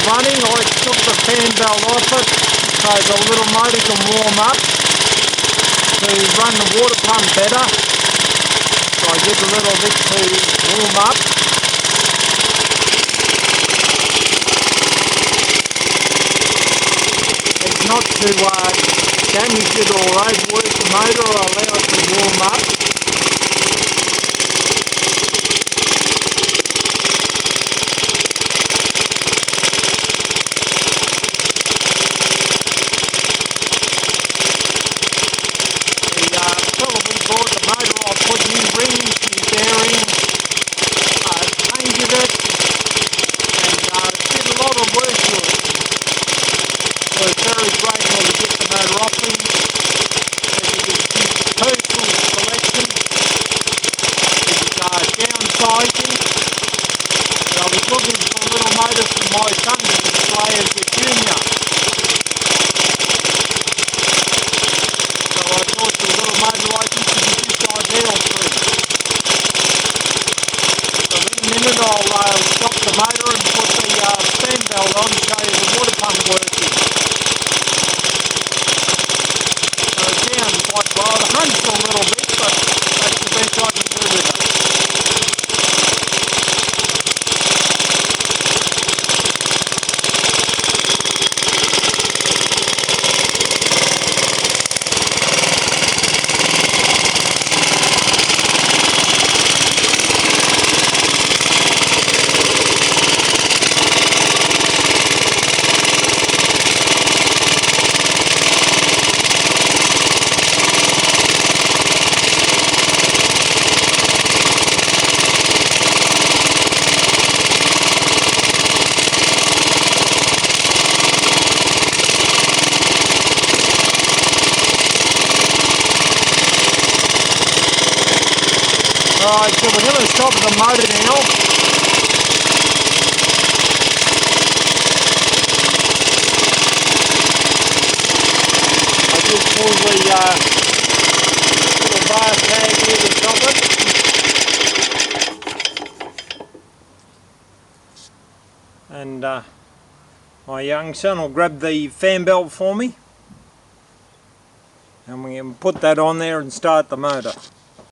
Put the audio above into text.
running, I took the fan belt off it so the little motor can warm up to run the water pump better. So I give a little bit to warm up. It's not to damage it or overwork the motor, or allow it to warm up. Probably bought the motor off, put new rings, new bearings, painted it, and did a lot of work to it. So it's very grateful to get the motor off me. It was his personal selection. It was downsizing. So I was looking for a little motor for my son to display as a junior. So I thought the little motor like this would be just ideal for him. So in a minute I'll stop the motor and put the fan belt on and show you the water pump working. So it sounds quite well. It hums a little bit, but that's the best I can do with it. Alright, so we're going to stop the motor now. I just pulled the little bar tag here to stop it. And my young son will grab the fan belt for me. And we can put that on there and start the motor.